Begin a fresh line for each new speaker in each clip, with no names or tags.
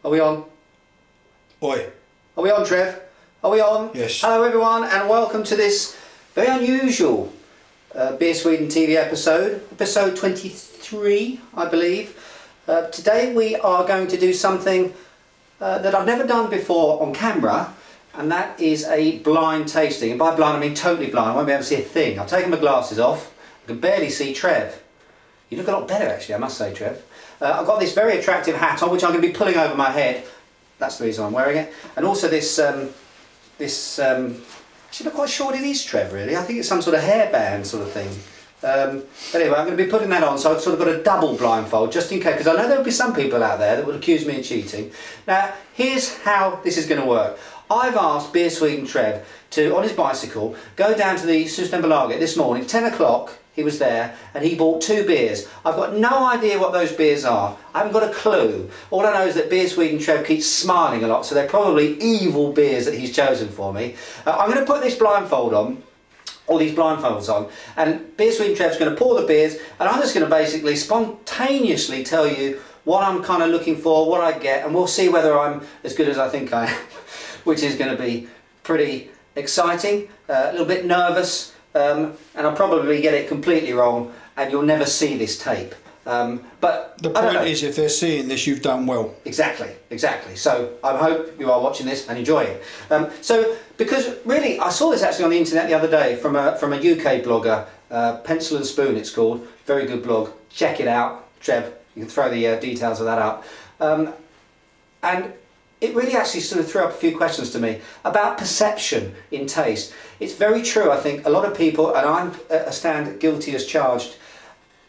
Are we on?
Oi.
Are we on, Trev? Are we on?
Yes.
Hello everyone and welcome to this very unusual Beer Sweden TV episode 23 I believe. Today we are going to do something that I've never done before on camera, and that is a blind tasting. And by blind I mean totally blind. I won't be able to see a thing. I've taken my glasses off. I can barely see Trev. You look a lot better actually, I must say, Trev. I've got this very attractive hat on which I'm going to be pulling over my head. That's the reason I'm wearing it. And also this, actually not quite sure what it is, Trev, really. I think it's some sort of hairband sort of thing. But anyway, I'm going to be putting that on, so I've sort of got a double blindfold, just in case, because I know there'll be some people out there that will accuse me of cheating. Now, here's how this is going to work. I've asked BeerSweden Trev to, on his bicycle, go down to the Systembolaget this morning, 10 o'clock. He was there and he bought 2 beers. I've got no idea what those beers are. I haven't got a clue. All I know is that BeerSweden Trev keeps smiling a lot, so they're probably evil beers that he's chosen for me. I'm going to put this blindfold on, all these blindfolds on, and BeerSweden Trev's going to pour the beers, and I'm just going to basically spontaneously tell you what I'm kind of looking for, what I get, and we'll see whether I'm as good as I think I am, which is going to be pretty exciting, a little bit nervous. And I'll probably get it completely wrong and you'll never see this tape. But
the point is, if they're seeing this, you've done well. Exactly.
So I hope you are watching this and enjoying it. So, because really, I saw this actually on the internet the other day from a UK blogger, Pencil and Spoon it's called, very good blog, check it out. Trev, you can throw the details of that up. And it really actually sort of threw up a few questions to me about perception in taste. It's very true, I think, a lot of people, and I stand guilty as charged,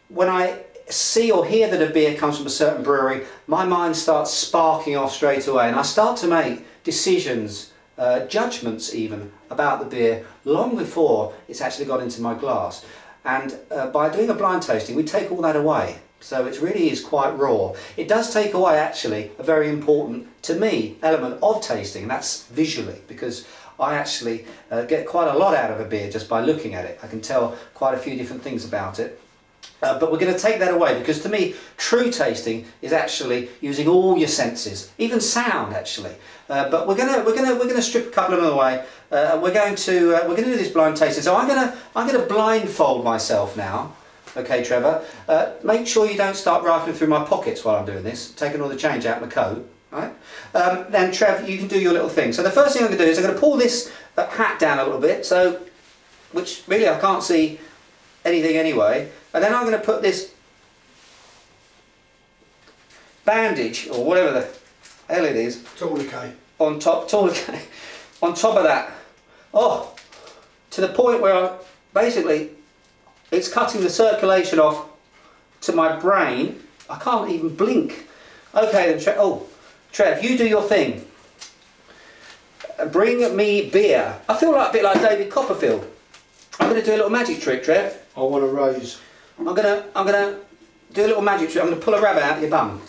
when I see or hear that a beer comes from a certain brewery, my mind starts sparking off straight away and I start to make decisions, judgments even, about the beer long before it's actually got into my glass. And by doing a blind tasting, we take all that away. So it really is quite raw. It does take away actually a very important, to me, element of tasting, and that's visually, because I actually get quite a lot out of a beer just by looking at it. I can tell quite a few different things about it. But we're going to take that away, because to me true tasting is actually using all your senses, even sound actually. But we're going to strip a couple of them away. We're going to do this blind tasting. So I'm going to blindfold myself now. Okay, Trevor, make sure you don't start rifling through my pockets while I'm doing this, taking all the change out of my coat, right? Then Trev, you can do your little thing. So the first thing I'm going to do is I'm going to pull this hat down a little bit, so, which really I can't see anything anyway, and then I'm going to put this bandage, or whatever the hell it is, on top of that. Oh, to the point where basically it's cutting the circulation off to my brain. I can't even blink. Okay then, Trev, you do your thing. Bring me beer. I feel like a bit like David Copperfield. I'm going to do a little magic trick, Trev.
I want to raise.
I'm gonna do a little magic trick. I'm going to pull a rabbit out of your bum.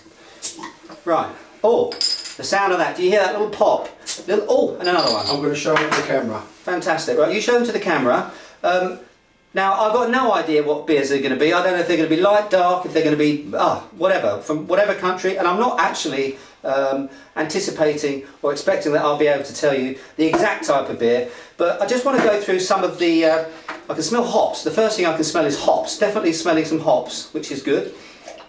Right. Oh, the sound of that. Do you hear that little pop? Oh, and another one.
I'm going to show them to the camera.
Fantastic. Right, you show them to the camera. Now, I've got no idea what beers they're going to be. I don't know if they're going to be light, dark, if they're going to be, whatever, from whatever country. And I'm not actually anticipating or expecting that I'll be able to tell you the exact type of beer. But I just want to go through some of the, I can smell hops. The first thing I can smell is hops. Definitely smelling some hops, which is good,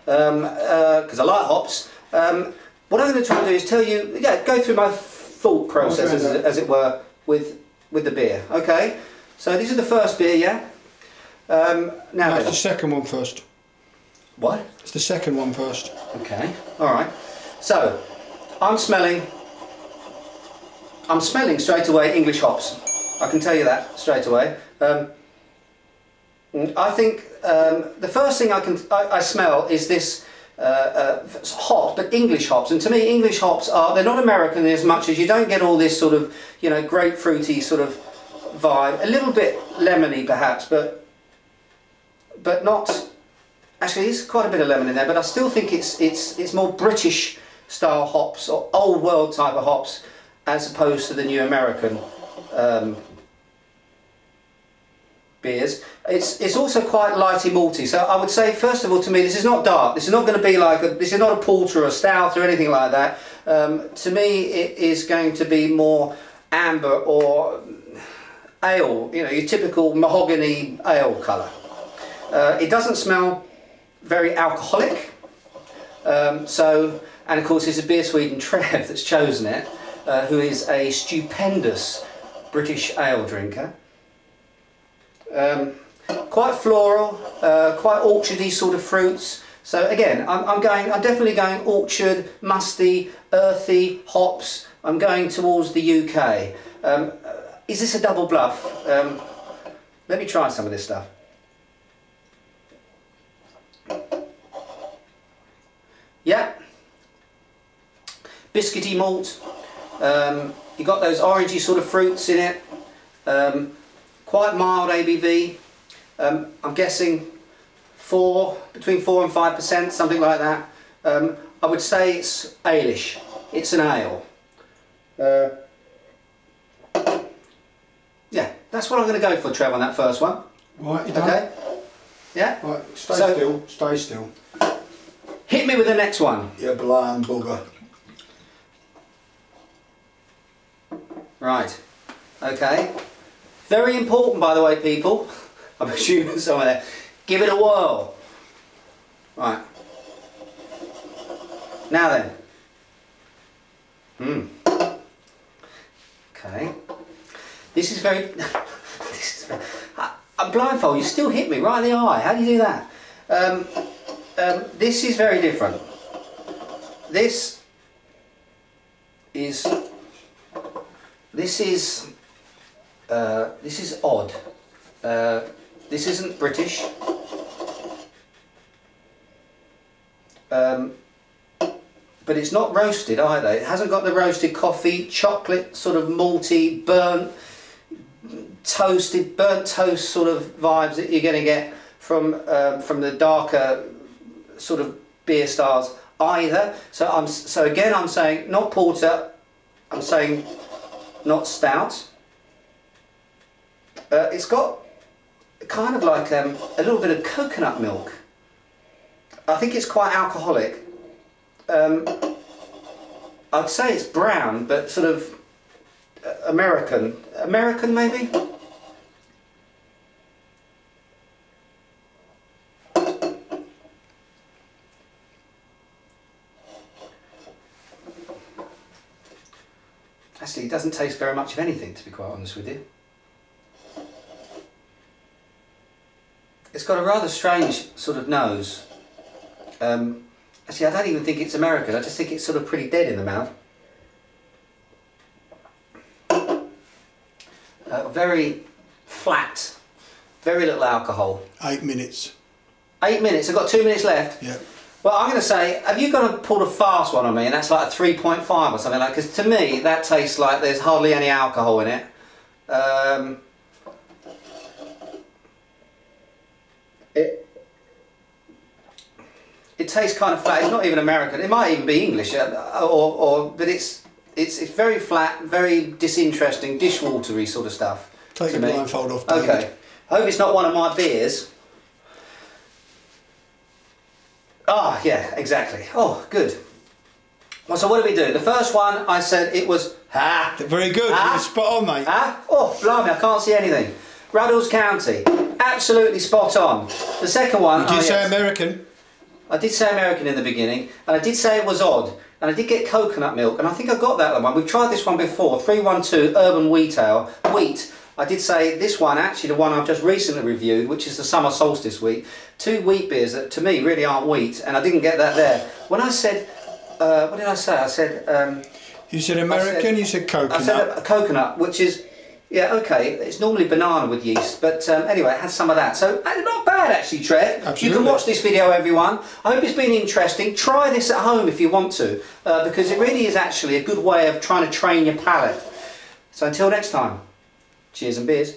because I like hops. What I'm going to try and do is tell you, go through my thought process, as it were, with the beer. Okay? So these are the first beer, yeah?
No, it's the second one first.
What?
It's the second one first.
Okay, alright. So, I'm smelling straight away English hops. I can tell you that straight away. I think the first thing I smell is this hops, but English hops. And to me, English hops they're not American as much as you don't get all this sort of, you know, grapefruity sort of vibe. A little bit lemony perhaps, but not. Actually, there's quite a bit of lemon in there, but I still think it's more British style hops or old world type of hops as opposed to the new American beers. It's also quite lighty malty. So I would say, first of all, to me, this is not dark. This is not going to be like this is not a porter or a stout or anything like that. To me, it is going to be more amber or ale. You know, your typical mahogany ale colour. It doesn't smell very alcoholic. And of course, it's a BeerSweden Trev that's chosen it, who is a stupendous British ale drinker. Quite floral, quite orchardy sort of fruits. So again, I'm definitely going orchard, musty, earthy, hops. I'm going towards the UK. Is this a double bluff? Let me try some of this stuff. Yeah. Biscuity malt. You got those orangey sort of fruits in it. Quite mild ABV. I'm guessing between 4 and 5%, something like that. I would say it's ale-ish. It's an ale. Yeah, that's what I'm going to go for, Trev, on that first one.
Right, you
okay? Yeah?
Right, stay still.
Hit me with the next one.
You blind bugger.
Right, okay. Very important, by the way, people. I'm assuming somewhere there. Give it a whirl. Right. Now then. Okay. This is very... I'm blindfolded, you still hit me right in the eye. How do you do that? This is very different. This is odd. This isn't British. But it's not roasted either. It hasn't got the roasted coffee, chocolate, sort of malty, burnt toast sort of vibes that you're going to get from the darker sort of beer styles either. So again, I'm saying not porter. I'm saying not stout. It's got kind of like a little bit of coconut milk. I think it's quite alcoholic. I'd say it's brown, but sort of American maybe. Actually, it doesn't taste very much of anything, to be quite honest with you. It's got a rather strange sort of nose. Actually, I don't even think it's American. I just think it's sort of pretty dead in the mouth. Very flat. Very little alcohol.
8 minutes.
8 minutes. I've got 2 minutes left.
Yeah.
Well, I'm going to say, have you got to pull a fast one on me, and that's like a 3.5 or something like? Because to me, that tastes like there's hardly any alcohol in it. It tastes kind of flat. It's not even American. It might even be English, but it's very flat, very disinteresting, dishwatery sort of stuff.
Take your blindfold off, David.
Okay. I hope it's not one of my beers. Ah, yeah, exactly. Oh, good. Well, so what did we do? The first one, I said it was
very good. You're spot on, mate.
Oh, blimey, I can't see anything. Ruddles County, absolutely spot on. The second one,
did you say American?
I did say American in the beginning, and I did say it was odd, and I did get coconut milk, and I think I got that one. We've tried this one before, 312 Urban Wheat Ale. Wheat. I did say this one, actually the one I've just recently reviewed, which is the Summer Solstice Wheat. 2 wheat beers that to me really aren't wheat, and I didn't get that there. When I said, what did I say? I said...
you said American, you said coconut.
I said a coconut, which is... Yeah, okay, it's normally banana with yeast, but anyway, it has some of that. So, not bad actually, Trev.
Absolutely.
You can watch this video, everyone. I hope it's been interesting. Try this at home if you want to, because it really is actually a good way of trying to train your palate. So until next time, cheers and beers.